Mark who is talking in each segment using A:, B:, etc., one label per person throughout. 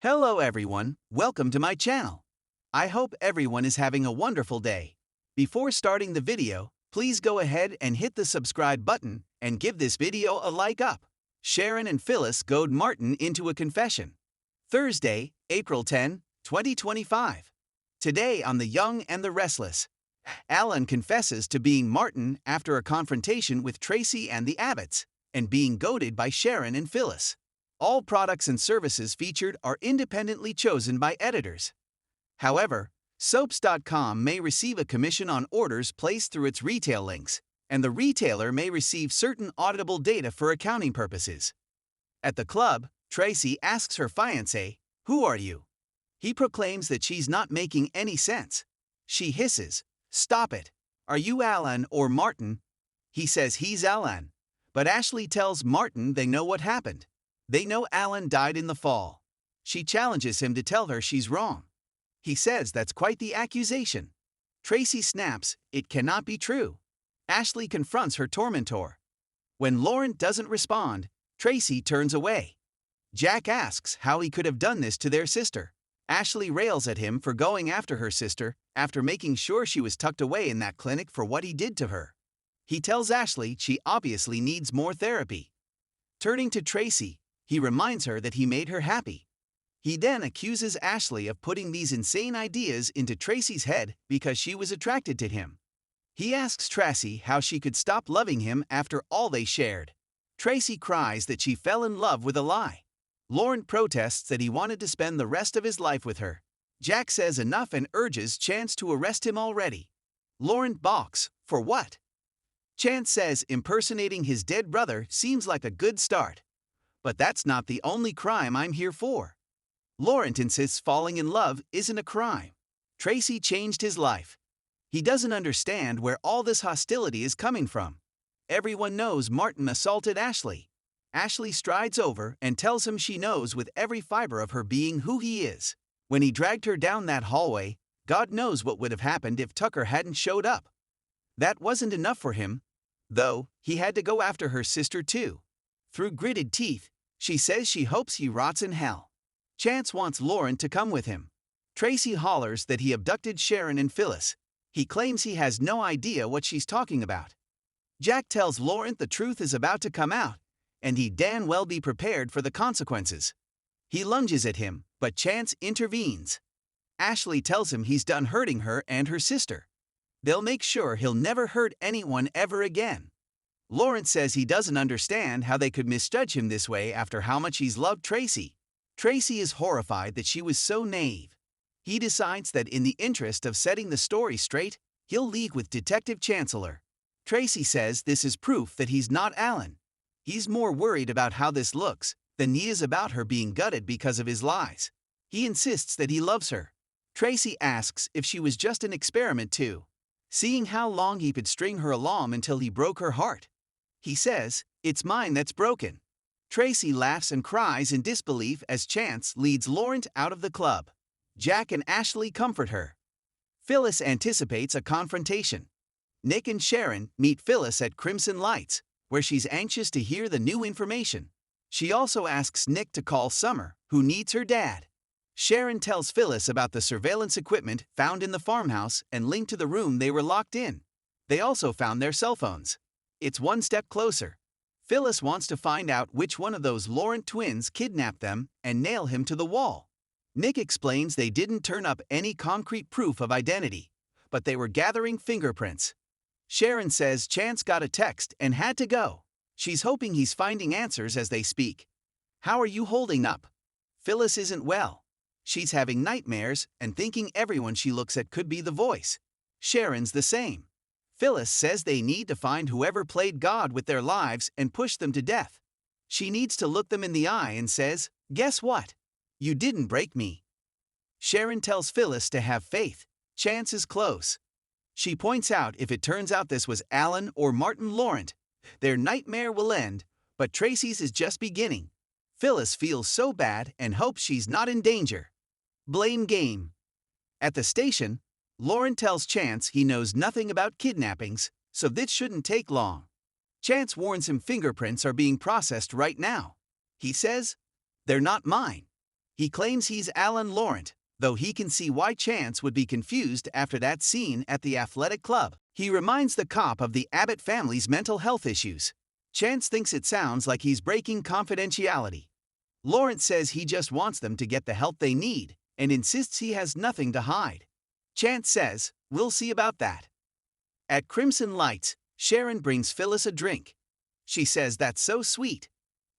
A: Hello everyone, welcome to my channel. I hope everyone is having a wonderful day. Before starting the video, please go ahead and hit the subscribe button and give this video a like up. Sharon and Phyllis goad Martin into a confession. Thursday, April 10, 2025. Today on The Young and the Restless. Alan confesses to being Martin after a confrontation with Tracy and the Abbotts, and being goaded by Sharon and Phyllis. All products and services featured are independently chosen by editors. However, soaps.com may receive a commission on orders placed through its retail links, and the retailer may receive certain auditable data for accounting purposes. At the club, Tracy asks her fiancé, "Who are you?" He proclaims that she's not making any sense. She hisses, "Stop it. Are you Alan or Martin?" He says he's Alan, but Ashley tells Martin they know what happened. They know Alan died in the fall. She challenges him to tell her she's wrong. He says that's quite the accusation. Tracy snaps, "It cannot be true." Ashley confronts her tormentor. When Laurent doesn't respond, Tracy turns away. Jack asks how he could have done this to their sister. Ashley rails at him for going after her sister after making sure she was tucked away in that clinic for what he did to her. He tells Ashley she obviously needs more therapy. Turning to Tracy, he reminds her that he made her happy. He then accuses Ashley of putting these insane ideas into Tracy's head because she was attracted to him. He asks Tracy how she could stop loving him after all they shared. Tracy cries that she fell in love with a lie. Laurent protests that he wanted to spend the rest of his life with her. Jack says enough and urges Chance to arrest him already. Laurent balks. For what? Chance says impersonating his dead brother seems like a good start. But that's not the only crime I'm here for. Laurent insists falling in love isn't a crime. Tracy changed his life. He doesn't understand where all this hostility is coming from. Everyone knows Martin assaulted Ashley. Ashley strides over and tells him she knows with every fiber of her being who he is. When he dragged her down that hallway, God knows what would have happened if Tucker hadn't showed up. That wasn't enough for him, though. He had to go after her sister too. Through gritted teeth, she says she hopes he rots in hell. Chance wants Laurent to come with him. Tracy hollers that he abducted Sharon and Phyllis. He claims he has no idea what she's talking about. Jack tells Laurent the truth is about to come out, and he'd damn well be prepared for the consequences. He lunges at him, but Chance intervenes. Ashley tells him he's done hurting her and her sister. They'll make sure he'll never hurt anyone ever again. Laurent says he doesn't understand how they could misjudge him this way after how much he's loved Tracy. Tracy is horrified that she was so naive. He decides that in the interest of setting the story straight, he'll league with Detective Chancellor. Tracy says this is proof that he's not Alan. He's more worried about how this looks than he is about her being gutted because of his lies. He insists that he loves her. Tracy asks if she was just an experiment too, seeing how long he could string her along until he broke her heart. He says, "It's mine that's broken." Tracy laughs and cries in disbelief as Chance leads Laurent out of the club. Jack and Ashley comfort her. Phyllis anticipates a confrontation. Nick and Sharon meet Phyllis at Crimson Lights, where she's anxious to hear the new information. She also asks Nick to call Summer, who needs her dad. Sharon tells Phyllis about the surveillance equipment found in the farmhouse and linked to the room they were locked in. They also found their cell phones. It's one step closer. Phyllis wants to find out which one of those Laurent twins kidnapped them and nail him to the wall. Nick explains they didn't turn up any concrete proof of identity, but they were gathering fingerprints. Sharon says Chance got a text and had to go. She's hoping he's finding answers as they speak. "How are you holding up?" Phyllis isn't well. She's having nightmares and thinking everyone she looks at could be the voice. Sharon's the same. Phyllis says they need to find whoever played God with their lives and push them to death. She needs to look them in the eye and says, "Guess what? You didn't break me." Sharon tells Phyllis to have faith. Chance is close. She points out if it turns out this was Alan or Martin Laurent, their nightmare will end, but Tracy's is just beginning. Phyllis feels so bad and hopes she's not in danger. Blame game. At the station, Laurent tells Chance he knows nothing about kidnappings, so this shouldn't take long. Chance warns him fingerprints are being processed right now. He says, "They're not mine." He claims he's Alan Laurent, though he can see why Chance would be confused after that scene at the athletic club. He reminds the cop of the Abbott family's mental health issues. Chance thinks it sounds like he's breaking confidentiality. Laurent says he just wants them to get the help they need and insists he has nothing to hide. Chance says, "We'll see about that." At Crimson Lights, Sharon brings Phyllis a drink. She says that's so sweet.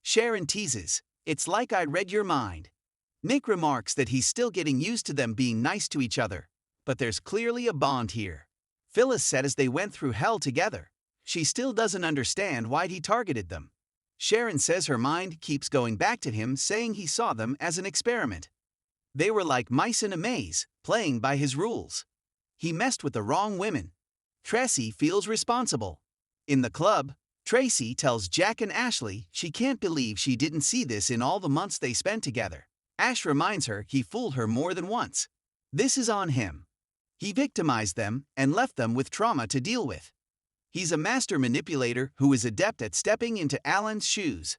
A: Sharon teases, "It's like I read your mind." Nick remarks that he's still getting used to them being nice to each other, but there's clearly a bond here. Phyllis said as they went through hell together, she still doesn't understand why he targeted them. Sharon says her mind keeps going back to him saying he saw them as an experiment. They were like mice in a maze, playing by his rules. He messed with the wrong women. Tracy feels responsible. In the club, Tracy tells Jack and Ashley she can't believe she didn't see this in all the months they spent together. Ash reminds her he fooled her more than once. This is on him. He victimized them and left them with trauma to deal with. He's a master manipulator who is adept at stepping into Alan's shoes.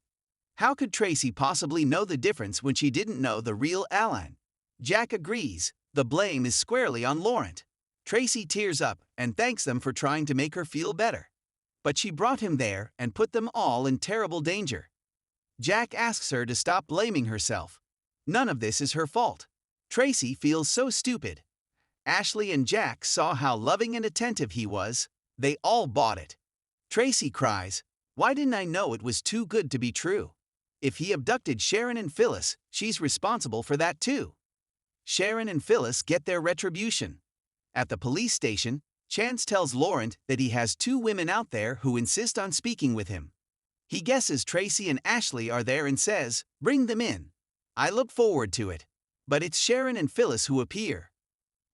A: How could Tracy possibly know the difference when she didn't know the real Alan? Jack agrees. The blame is squarely on Laurent. Tracy tears up and thanks them for trying to make her feel better. But she brought him there and put them all in terrible danger. Jack asks her to stop blaming herself. None of this is her fault. Tracy feels so stupid. Ashley and Jack saw how loving and attentive he was. They all bought it. Tracy cries, "Why didn't I know it was too good to be true? If he abducted Sharon and Phyllis, she's responsible for that too." Sharon and Phyllis get their retribution. At the police station, Chance tells Laurent that he has two women out there who insist on speaking with him. He guesses Tracy and Ashley are there and says, "Bring them in. I look forward to it." But it's Sharon and Phyllis who appear.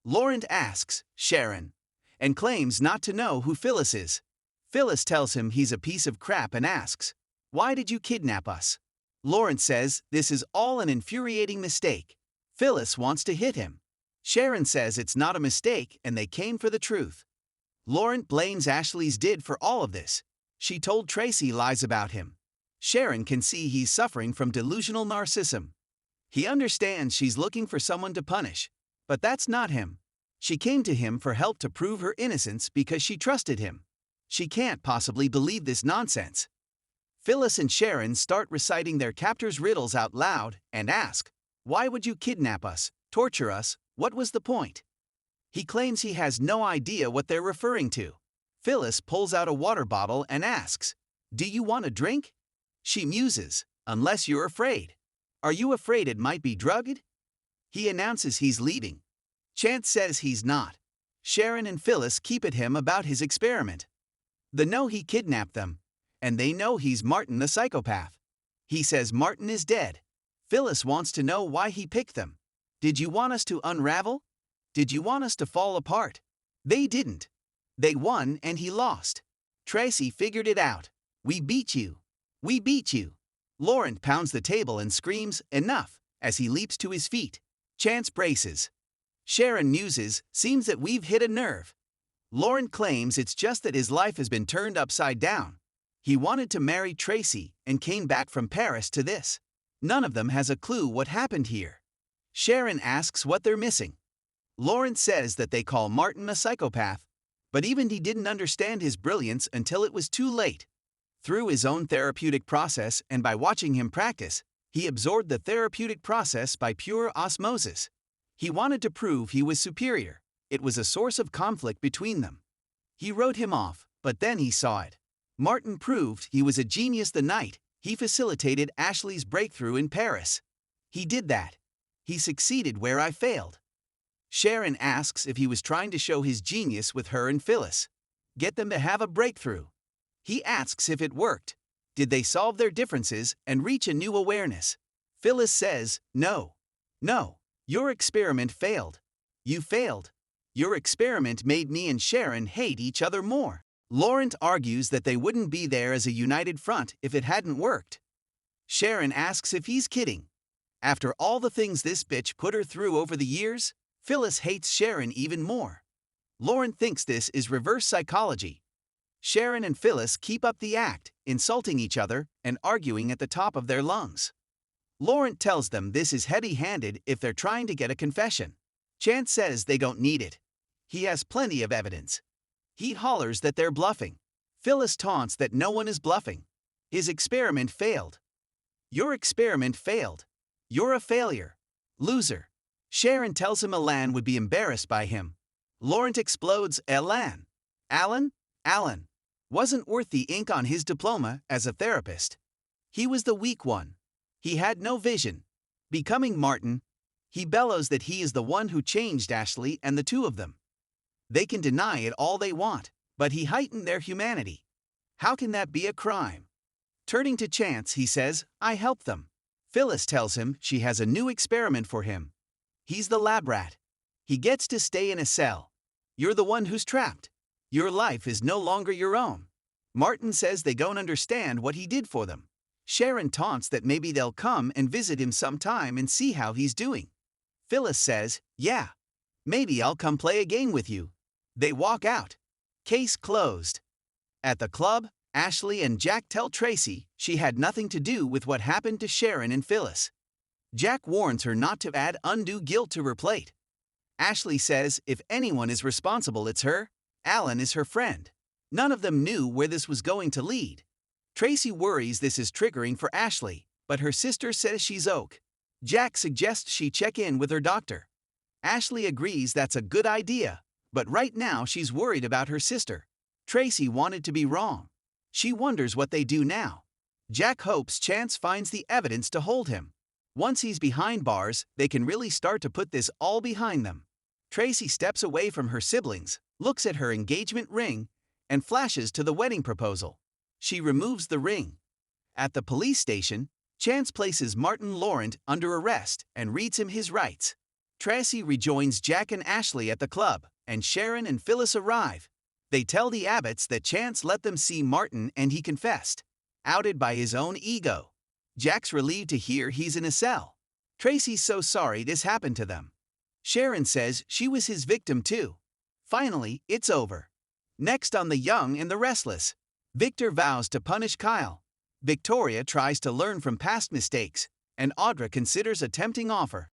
A: Laurent asks, "Sharon?" and claims not to know who Phyllis is. Phyllis tells him he's a piece of crap and asks, "Why did you kidnap us?" Laurent says this is all an infuriating mistake. Phyllis wants to hit him. Sharon says it's not a mistake and they came for the truth. Laurent blames Ashley's did for all of this. She told Tracy lies about him. Sharon can see he's suffering from delusional narcissism. He understands she's looking for someone to punish, but that's not him. She came to him for help to prove her innocence because she trusted him. She can't possibly believe this nonsense. Phyllis and Sharon start reciting their captor's riddles out loud and ask, "Why would you kidnap us, torture us, what was the point?" He claims he has no idea what they're referring to. Phyllis pulls out a water bottle and asks, "Do you want a drink?" She muses, "Unless you're afraid." "Are you afraid it might be drugged?" He announces he's leaving. Chance says he's not. Sharon and Phyllis keep at him about his experiment. They know he kidnapped them, and they know he's Martin the psychopath. He says Martin is dead. Phyllis wants to know why he picked them. "Did you want us to unravel? Did you want us to fall apart?" They didn't. They won and he lost. Tracy figured it out. "We beat you. We beat you." Laurent pounds the table and screams, "Enough," as he leaps to his feet. Chance braces. Sharon muses, "Seems that we've hit a nerve." Laurent claims it's just that his life has been turned upside down. He wanted to marry Tracy and came back from Paris to this. None of them has a clue what happened here. Sharon asks what they're missing. Laurent says that they call Martin a psychopath, but even he didn't understand his brilliance until it was too late. Through his own therapeutic process and by watching him practice, he absorbed the therapeutic process by pure osmosis. He wanted to prove he was superior. It was a source of conflict between them. He wrote him off, but then he saw it. Martin proved he was a genius the night he facilitated Ashley's breakthrough in Paris. He did that. He succeeded where I failed. Sharon asks if he was trying to show his genius with her and Phyllis. Get them to have a breakthrough. He asks if it worked. Did they solve their differences and reach a new awareness? Phyllis says, "No. No. Your experiment failed. You failed. Your experiment made me and Sharon hate each other more." Laurent argues that they wouldn't be there as a united front if it hadn't worked. Sharon asks if he's kidding. After all the things this bitch put her through over the years, Phyllis hates Sharon even more. Laurent thinks this is reverse psychology. Sharon and Phyllis keep up the act, insulting each other and arguing at the top of their lungs. Laurent tells them this is heavy-handed if they're trying to get a confession. Chance says they don't need it. He has plenty of evidence. He hollers that they're bluffing. Phyllis taunts that no one is bluffing. His experiment failed. Your experiment failed. You're a failure. Loser. Sharon tells him Alan would be embarrassed by him. Laurent explodes Alan. Alan wasn't worth the ink on his diploma as a therapist. He was the weak one. He had no vision. Becoming Martin, he bellows that he is the one who changed Ashley and the two of them. They can deny it all they want, but he heightened their humanity. How can that be a crime? Turning to Chance, he says, I helped them. Phyllis tells him she has a new experiment for him. He's the lab rat. He gets to stay in a cell. You're the one who's trapped. Your life is no longer your own. Martin says they don't understand what he did for them. Sharon taunts that maybe they'll come and visit him sometime and see how he's doing. Phyllis says, yeah, maybe I'll come play a game with you. They walk out. Case closed. At the club, Ashley and Jack tell Tracy she had nothing to do with what happened to Sharon and Phyllis. Jack warns her not to add undue guilt to her plate. Ashley says if anyone is responsible, it's her. Alan is her friend. None of them knew where this was going to lead. Tracy worries this is triggering for Ashley, but her sister says she's okay. Jack suggests she check in with her doctor. Ashley agrees that's a good idea, but right now she's worried about her sister. Tracy wanted to be wrong. She wonders what they do now. Jack hopes Chance finds the evidence to hold him. Once he's behind bars, they can really start to put this all behind them. Tracy steps away from her siblings, looks at her engagement ring, and flashes to the wedding proposal. She removes the ring. At the police station, Chance places Martin Laurent under arrest and reads him his rights. Tracy rejoins Jack and Ashley at the club, and Sharon and Phyllis arrive. They tell the Abbotts that Chance let them see Martin and he confessed. Outed by his own ego. Jack's relieved to hear he's in a cell. Tracy's so sorry this happened to them. Sharon says she was his victim too. Finally, it's over. Next on The Young and the Restless, Victor vows to punish Kyle. Victoria tries to learn from past mistakes, and Audra considers a tempting offer.